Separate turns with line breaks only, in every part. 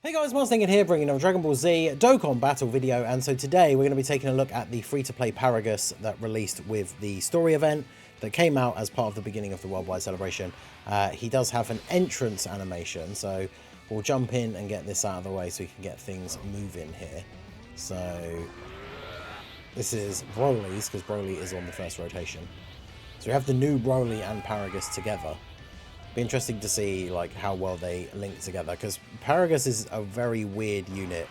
Hey guys, Mars Thinking here, bringing a Dragon Ball Z Dokkan battle video, and so today we're going to be taking a look at the free-to-play Paragus that released with the story event that came out as part of the beginning of the worldwide celebration. He does have an entrance animation, so we'll jump in and get this out of the way so we can get things moving here. So this is Broly's, because Broly is on the first rotation. So we have the new Broly and Paragus together. Be interesting to see like how well they link together, because Paragus is a very weird unit.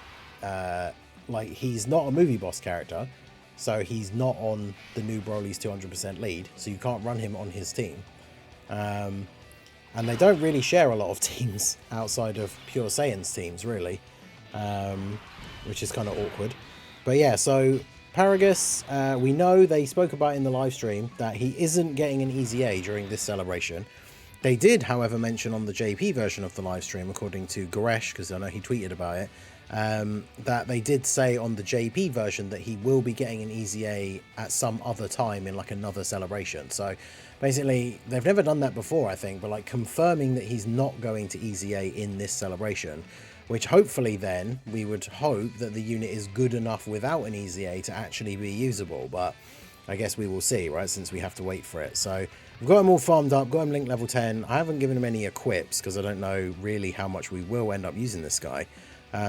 Like, he's not a movie boss character, so he's not on the new Broly's 200% lead, so you can't run him on his team. And they don't really share a lot of teams outside of Pure Saiyan's teams, really, which is kind of awkward. But yeah, so Paragus, we know they spoke about in the live stream that he isn't getting an EZA during this celebration. They did, however, mention on the JP version of the live stream, according to Goresh, because I know he tweeted about it, that they did say on the JP version that he will be getting an EZA at some other time in like another celebration. So basically, they've never done that before, I think, but like confirming that he's not going to EZA in this celebration, which hopefully then we would hope that the unit is good enough without an EZA to actually be usable. But I guess we will see, right, since we have to wait for it. So we've got him all farmed up, got him linked level 10. I haven't given him any equips because I don't know really how much we will end up using this guy.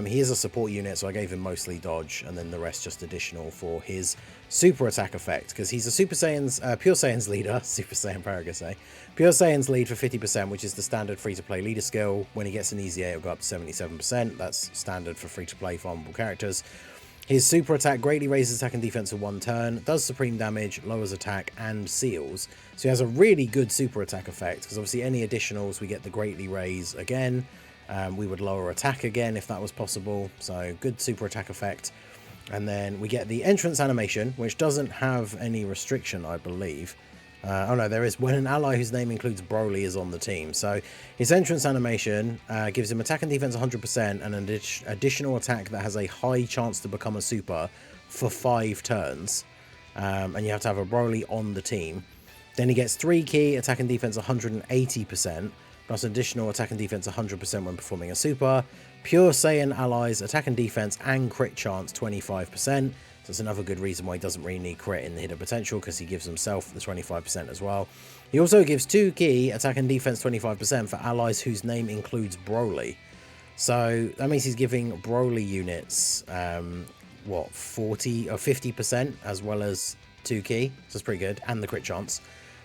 He is a support unit, so I gave him mostly dodge, and then the rest just additional for his super attack effect, because he's a Super Saiyan's, Pure Saiyan's leader, Super Saiyan Paragus, eh? Pure Saiyan's lead for 50%, which is the standard free-to-play leader skill. When he gets an EZA, it'll go up to 77%. That's standard for free-to-play farmable characters. His super attack greatly raises attack and defense for 1 turn, does supreme damage, lowers attack, and seals. So he has a really good super attack effect, because obviously any additionals, we get the greatly raise again. We would lower attack again if that was possible. So good super attack effect. And then we get the entrance animation, which doesn't have any restriction, I believe. Oh no, there is when an ally whose name includes Broly is on the team. So his entrance animation gives him attack and defense 100% and an additional attack that has a high chance to become a super for 5 turns. And you have to have a Broly on the team. Then he gets 3 key, attack and defense 180%, plus additional attack and defense 100% when performing a super. Pure Saiyan allies, attack and defense and crit chance 25%. So that's another good reason why he doesn't really need crit in the hidden potential, because he gives himself the 25% as well. He also gives 2 key, attack and defense 25% for allies whose name includes Broly. So that means he's giving Broly units, what, 40 or 50% as well as 2 key. So that's pretty good. And the crit chance.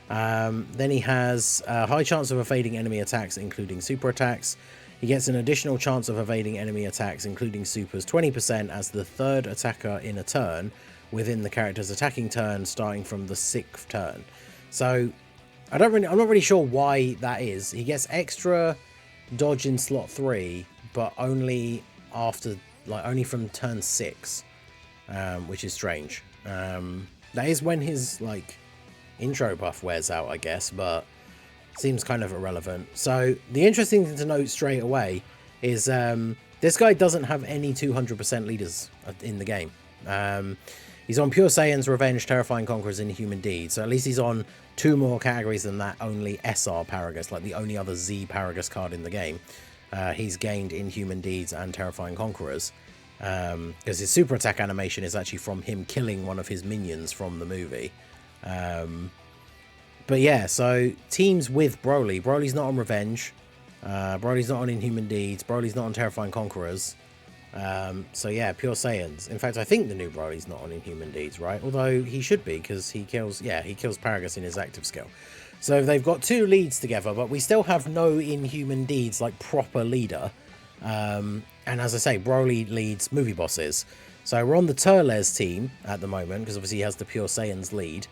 Then he has a high chance of evading enemy attacks, including super attacks. He gets an additional chance of evading enemy attacks, including supers, 20% as the 3rd attacker in a turn within the character's attacking turn, starting from the 6th turn. So I'm not really sure why that is. He gets extra dodge in slot 3, but only after, like, only from turn 6, which is strange. That is when his, like, intro buff wears out, I guess, but seems kind of irrelevant. So the interesting thing to note straight away is this guy doesn't have any 200% leaders in the game. He's on Pure Saiyan's Revenge, Terrifying Conquerors, Inhuman Deeds, so at least he's on 2 more categories than that only SR Paragus, like the only other Z Paragus card in the game. He's gained Inhuman Deeds and Terrifying Conquerors, because his super attack animation is actually from him killing one of his minions from the movie. But yeah, so teams with Broly. Broly's not on Revenge. Broly's not on Inhuman Deeds. Broly's not on Terrifying Conquerors. So yeah, Pure Saiyans. In fact, I think the new Broly's not on Inhuman Deeds, right? Although he should be, because he kills Paragus in his active skill. So they've got 2 leads together, but we still have no Inhuman Deeds, like, proper leader. And as I say, Broly leads movie bosses. So we're on the Turles team at the moment, because obviously he has the Pure Saiyans lead.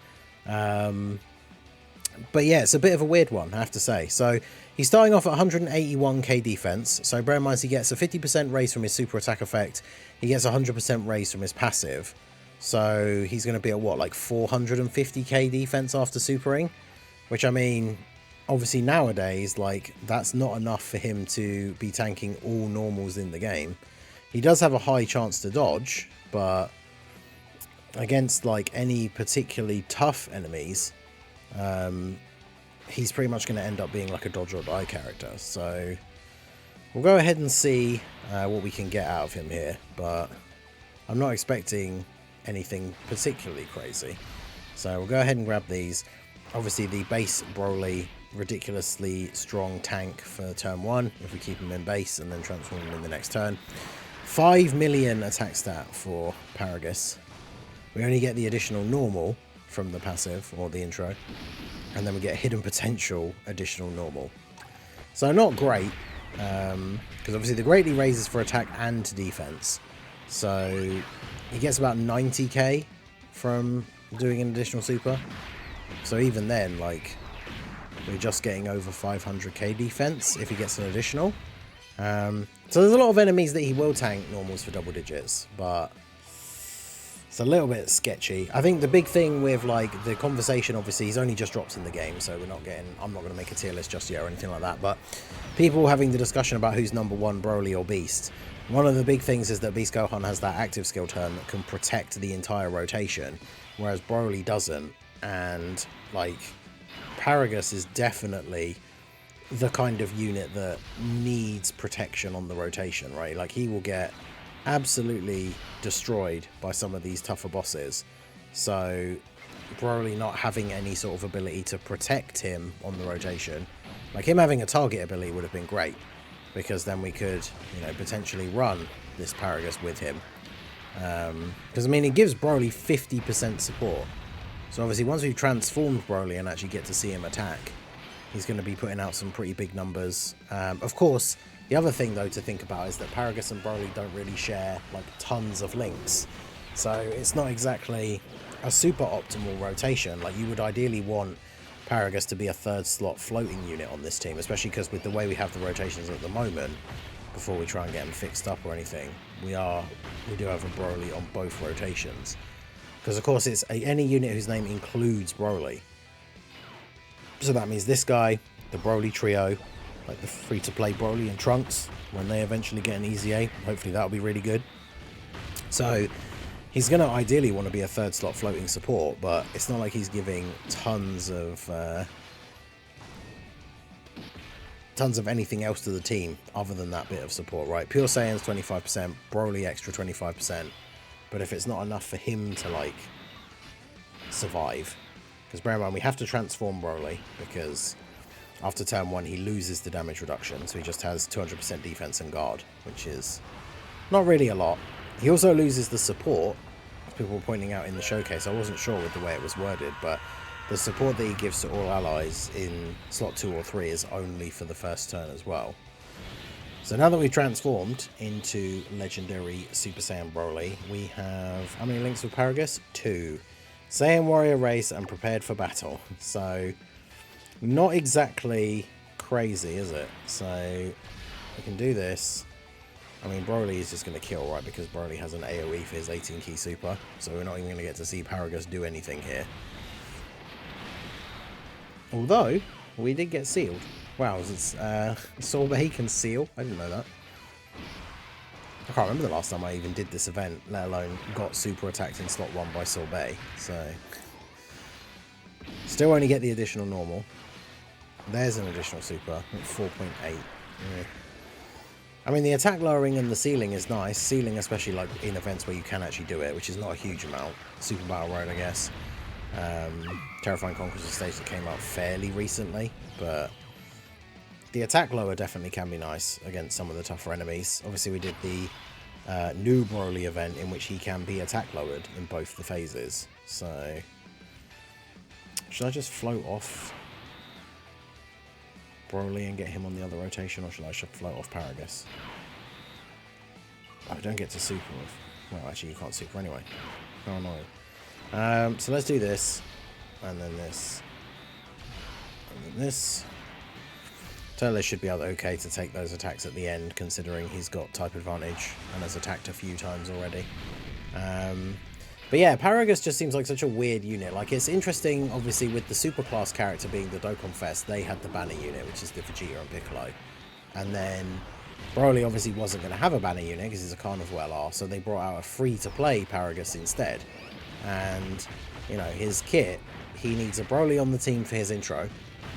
But yeah, it's a bit of a weird one, I have to say. So he's starting off at 181k defense. So bear in mind, he gets a 50% raise from his super attack effect. He gets 100% raise from his passive. So he's going to be at what, like 450k defense after supering? Which, I mean, obviously nowadays, like, that's not enough for him to be tanking all normals in the game. He does have a high chance to dodge, but against, like, any particularly tough enemies, he's pretty much going to end up being like a dodge or die character. So We'll go ahead and see what we can get out of him here, but I'm not expecting anything particularly crazy. So we'll go ahead and grab these. Obviously the base Broly, ridiculously strong tank for turn 1 if we keep him in base and then transform him in the next turn. 5 million attack stat for Paragus. We only get the additional normal from the passive or the intro, and then we get hidden potential additional normal. So not great, because obviously the greatly raises for attack and defense. So he gets about 90k from doing an additional super. So even then, like, we're just getting over 500k defense if he gets an additional. So there's a lot of enemies that he will tank normals for double digits, but it's a little bit sketchy. I think the big thing with, like, the conversation, obviously he's only just dropped in the game, so I'm not going to make a tier list just yet or anything like that, but people having the discussion about who's number 1, Broly or Beast. One of the big things is that Beast Gohan has that active skill turn that can protect the entire rotation, whereas Broly doesn't. And, like, Paragus is definitely the kind of unit that needs protection on the rotation, right? Like, he will get absolutely destroyed by some of these tougher bosses. So Broly not having any sort of ability to protect him on the rotation, like him having a target ability would have been great, because then we could, you know, potentially run this Paragus with him. Because, I mean, it gives Broly 50% support. So obviously once we've transformed Broly and actually get to see him attack, he's going to be putting out some pretty big numbers. Of course, the other thing, though, to think about is that Paragus and Broly don't really share, like, tons of links. So it's not exactly a super optimal rotation. Like, you would ideally want Paragus to be a 3rd slot floating unit on this team, especially because with the way we have the rotations at the moment, before we try and get them fixed up or anything, we do have a Broly on both rotations. Because, of course, it's any unit whose name includes Broly. So that means this guy, the Broly trio, like the free-to-play Broly and Trunks, when they eventually get an EZA, hopefully that'll be really good. So he's going to ideally want to be a 3rd slot floating support, but it's not like he's giving tons of anything else to the team other than that bit of support, right? Pure Saiyan's 25%, Broly extra 25%. But if it's not enough for him to, like, survive, because bear in mind we have to transform Broly, because after turn 1 he loses the damage reduction, so he just has 200% defense and guard, which is not really a lot. He also loses the support, as people were pointing out in the showcase. I wasn't sure with the way it was worded, but the support that he gives to all allies in slot 2 or 3 is only for the first turn as well. So now that we've transformed into legendary Super Saiyan Broly, we have, how many links with Paragus? 2. Saiyan Warrior Race and Prepared for Battle. So not exactly crazy, is it? So we can do this. I mean, Broly is just going to kill, right? Because Broly has an AoE for his 18 key super. So we're not even going to get to see Paragus do anything here. Although, we did get sealed. Wow, it's Sorbet can seal. I didn't know that. I can't remember the last time I even did this event, let alone got super attacked in slot 1 by Sorbet. So, still only get the additional normal. There's an additional super, 4.8. Yeah. I mean, the attack lowering and the sealing is nice. Sealing, especially like in events where you can actually do it, which is not a huge amount. Super Battle Road, I guess. Terrifying Conquest stage that came out fairly recently, but the attack lower definitely can be nice against some of the tougher enemies. Obviously, we did the new Broly event in which he can be attack lowered in both the phases. So, should I just float off Broly and get him on the other rotation, or should I float off Paragus? Oh, I don't get to super with... Well, actually, you can't super anyway. How annoying. So let's do this, and then this, and then this. Turles should be able to okay to take those attacks at the end, considering he's got type advantage and has attacked a few times already. But yeah, Paragus just seems like such a weird unit. Like, it's interesting, obviously, with the superclass character being the Dokkan Fest, they had the banner unit, which is the Vegeta and Piccolo. And then Broly obviously wasn't going to have a banner unit because he's a Carnival LR, so they brought out a free-to-play Paragus instead. And, you know, his kit, he needs a Broly on the team for his intro,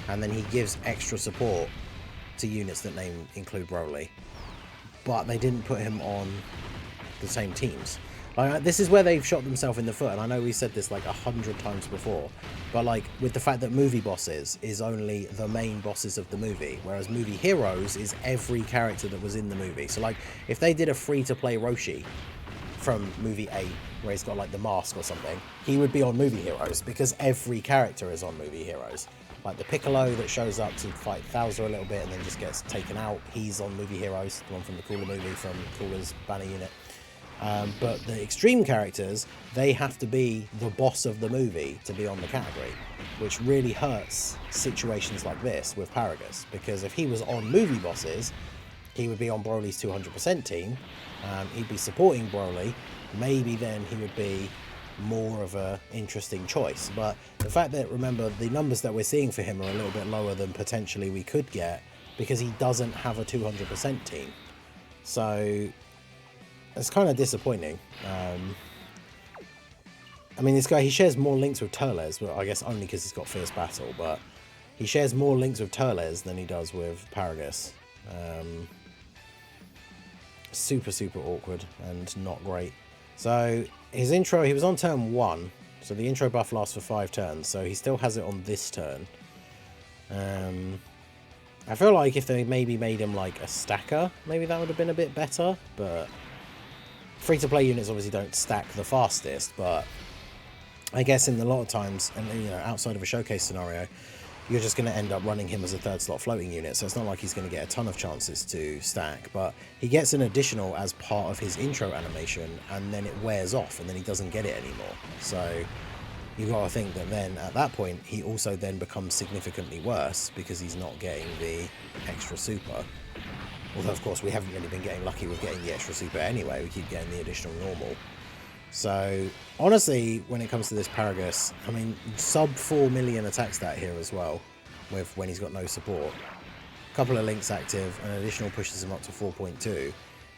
and then he gives extra support to units that include Broly, but they didn't put him on the same teams. Like, this is where they've shot themselves in the foot, and I know we said this like 100 times before, but like with the fact that movie bosses is only the main bosses of the movie, whereas movie heroes is every character that was in the movie. So like if they did a free-to-play Roshi from movie 8, where he's got like the mask or something, he would be on movie heroes because every character is on movie heroes. Like the Piccolo that shows up to fight Thouser a little bit and then just gets taken out, he's on movie heroes, the one from the Cooler movie, from Cooler's banner unit. But the extreme characters, they have to be the boss of the movie to be on the category, which really hurts situations like this with Paragus, because if he was on movie bosses, he would be on Broly's 200% team, he'd be supporting Broly, maybe then he would be more of a interesting choice. But the fact that, remember, the numbers that we're seeing for him are a little bit lower than potentially we could get, because he doesn't have a 200% team. So it's kind of disappointing. I mean, this guy, he shares more links with Turles, but I guess only because he's got Fierce Battle, but he shares more links with Turles than he does with Paragus. Super, super awkward and not great. So his intro, he was on turn 1, so the intro buff lasts for 5 turns, so he still has it on this turn. I feel like if they maybe made him like a stacker, maybe that would have been a bit better, but free-to-play units obviously don't stack the fastest, but I guess in a lot of times, and you know, outside of a showcase scenario, you're just going to end up running him as a 3rd slot floating unit, so it's not like he's going to get a ton of chances to stack, but he gets an additional as part of his intro animation, and then it wears off, and then he doesn't get it anymore. So you got to think that then, at that point, he also then becomes significantly worse, because he's not getting the extra super. Although, of course, we haven't really been getting lucky with getting the extra super anyway, we keep getting the additional normal. So, honestly, when it comes to this Paragus, I mean, sub 4 million attack stat here as well, with when he's got no support. A couple of links active, an additional pushes him up to 4.2.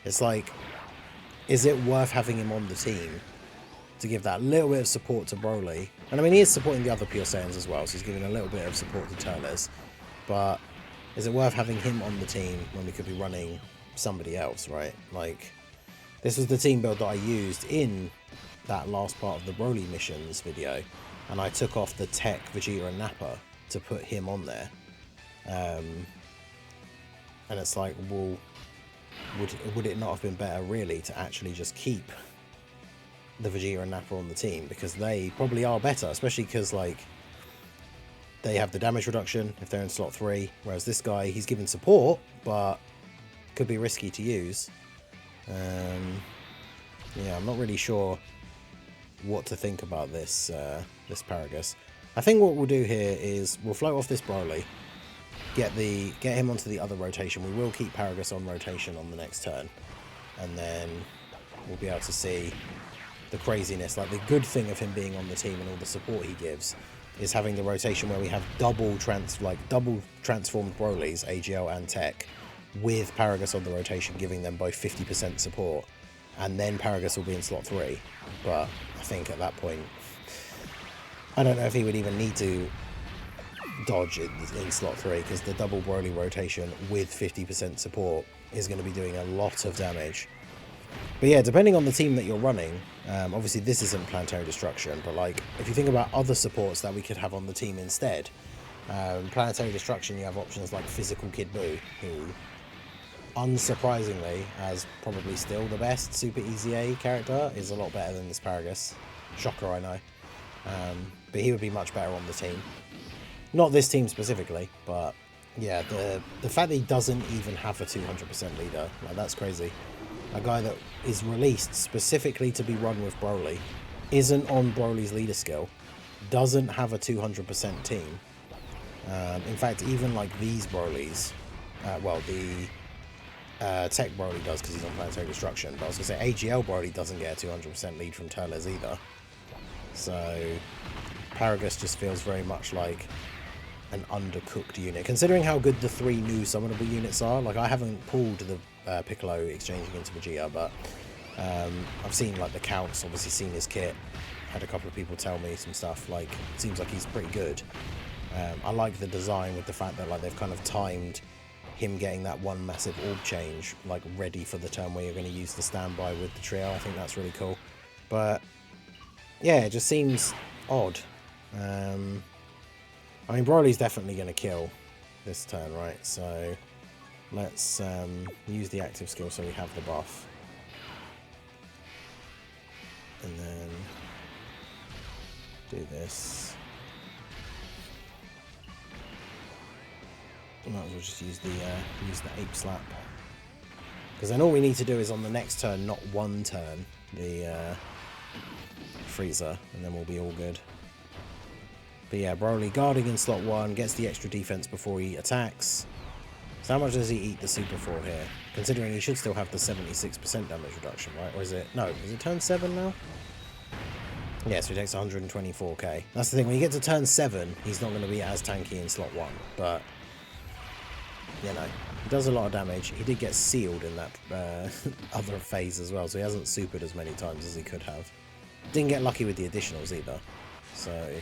It's like, is it worth having him on the team to give that little bit of support to Broly? And I mean, he is supporting the other Pure Saiyans as well, so he's giving a little bit of support to Turles. But is it worth having him on the team when we could be running somebody else, right? Like, this was the team build that I used in that last part of the Broly missions video, and I took off the TEQ, Vegeta and Nappa to put him on there. And it's like, well, would it not have been better really to actually just keep the Vegeta and Nappa on the team, because they probably are better, especially because like they have the damage reduction if they're in slot 3, whereas this guy, he's given support but could be risky to use. Yeah, I'm not really sure what to think about this this Paragus. I think what we'll do here is we'll float off this Broly, get him onto the other rotation. We will keep Paragus on rotation on the next turn, and then we'll be able to see the craziness. Like, the good thing of him being on the team and all the support he gives is having the rotation where we have double transformed Brolys, AGL and TEQ, with Paragus on the rotation, giving them both 50% support, and then Paragus will be in slot 3. But I think at that point, I don't know if he would even need to dodge in slot 3, because the double Broly rotation with 50% support is going to be doing a lot of damage. But yeah, depending on the team that you're running, obviously this isn't Planetary Destruction, but like, if you think about other supports that we could have on the team instead, Planetary Destruction, you have options like Physical Kid Buu, who, unsurprisingly, as probably still the best Super EZA character, is a lot better than this Paragus. Shocker, I know. But he would be much better on the team. Not this team specifically, but yeah, the fact that he doesn't even have a 200% leader, like, that's crazy. A guy that is released specifically to be run with Broly, isn't on Broly's leader skill, doesn't have a 200% team. In fact, even like these Brolys, well, the TEQ Broly does because he's on Planetary Destruction, but I was going to say AGL Broly doesn't get a 200% lead from Turles either. So Paragus just feels very much like an undercooked unit, considering how good the 3 new summonable units are. Like, I haven't pulled the Piccolo exchanging into Vegeta, but I've seen like the counts, obviously seen his kit, had a couple of people tell me some stuff. Like, it seems like he's pretty good. I like the design with the fact that like they've kind of timed him getting that one massive orb change, like, ready for the turn where you're going to use the standby with the trio. I think that's really cool. But, yeah, it just seems odd. I mean, Broly's definitely going to kill this turn, right? So, let's use the active skill so we have the buff. And then do this. Might as well just use the ape slap, because then all we need to do is on the next turn, not one turn, the Frieza, and then we'll be all good. But yeah, Broly guarding in slot 1, gets the extra defense before he attacks. So how much does he eat the super for here? Considering he should still have the 76% damage reduction, right? Or is it... No, is it turn 7 now? Yeah, so he takes 124k. That's the thing, when you get to turn 7, he's not going to be as tanky in slot 1, but... You know, he does a lot of damage. He did get sealed in that other phase as well, so he hasn't supered as many times as he could have. Didn't get lucky with the additionals either, so...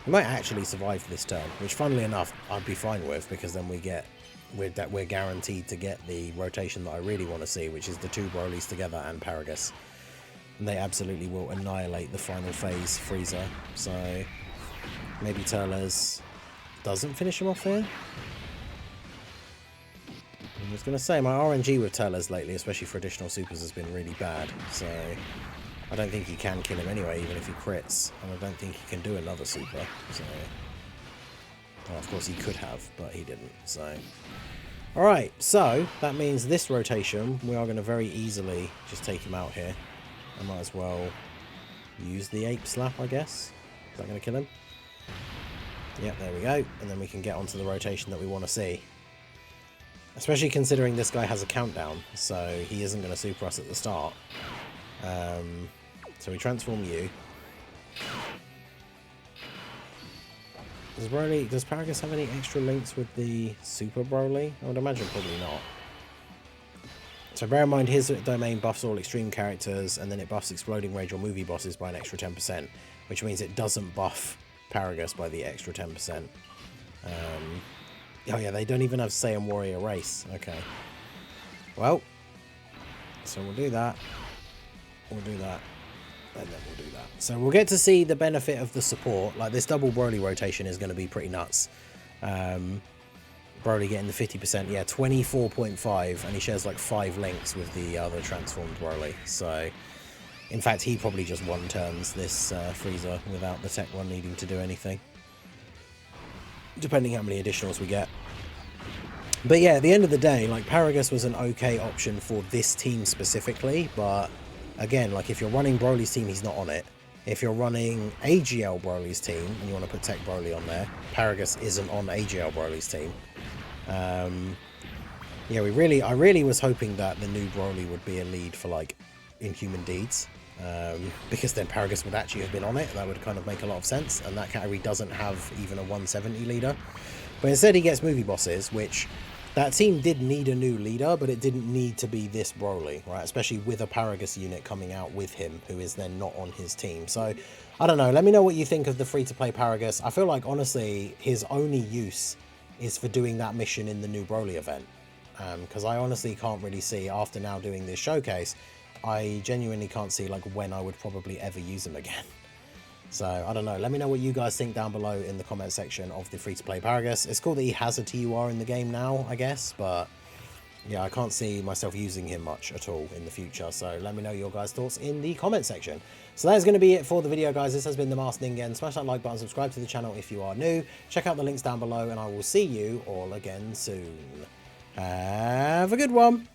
He might actually survive this turn, which funnily enough, I'd be fine with, because then we're guaranteed to get the rotation that I really want to see, which is the 2 Brolys together and Paragus. And they absolutely will annihilate the final phase Frieza, so... Maybe Turles doesn't finish him off here? I was going to say, my RNG with Turles lately, especially for additional supers, has been really bad, so I don't think he can kill him anyway, even if he crits, and I don't think he can do another super, so... Well, of course he could have, but he didn't, so... Alright, so that means this rotation, we are going to very easily just take him out here. I might as well use the ape slap, I guess. Is that going to kill him? Yep, there we go, and then we can get onto the rotation that we want to see. Especially considering this guy has a countdown, so he isn't going to super us at the start. So we transform you. Does Paragus have any extra links with the Super Broly? I would imagine probably not. So bear in mind, his domain buffs all extreme characters, and then it buffs exploding rage or movie bosses by an extra 10%, which means it doesn't buff Paragus by the extra 10%. Oh yeah, they don't even have Saiyan Warrior Race. Okay. Well, so we'll do that. We'll do that. And then we'll do that. So we'll get to see the benefit of the support. Like, this double Broly rotation is going to be pretty nuts. Broly getting the 50%. Yeah, 24.5. And he shares like 5 links with the other transformed Broly. So, in fact, he probably just one-turns this Frieza without the Tech 1 needing to do anything. Depending how many additionals we get. But yeah, at the end of the day, like, Paragus was an okay option for this team specifically, but again, like, if you're running Broly's team, he's not on it. If you're running AGL Broly's team and you want to put Tech Broly on there, Paragus isn't on AGL Broly's team. Yeah, I really was hoping that the new Broly would be a lead for, like, Inhuman Deeds. Because then Paragus would actually have been on it. That would kind of make a lot of sense, and that category doesn't have even a 170 leader. But instead he gets movie bosses, which that team did need a new leader, but it didn't need to be this Broly, right? Especially with a Paragus unit coming out with him, who is then not on his team. So, I don't know. Let me know what you think of the free-to-play Paragus. I feel like, honestly, his only use is for doing that mission in the new Broly event. Because I honestly can't really see, after now doing this showcase, I genuinely can't see, like, when I would probably ever use him again. So, I don't know. Let me know what you guys think down below in the comment section of the free-to-play Paragus. It's cool that he has a TUR in the game now, I guess, but yeah, I can't see myself using him much at all in the future. So, let me know your guys' thoughts in the comment section. So, that is going to be it for the video, guys. This has been the Masked Ningen. Smash that like button, subscribe to the channel if you are new. Check out the links down below, and I will see you all again soon. Have a good one.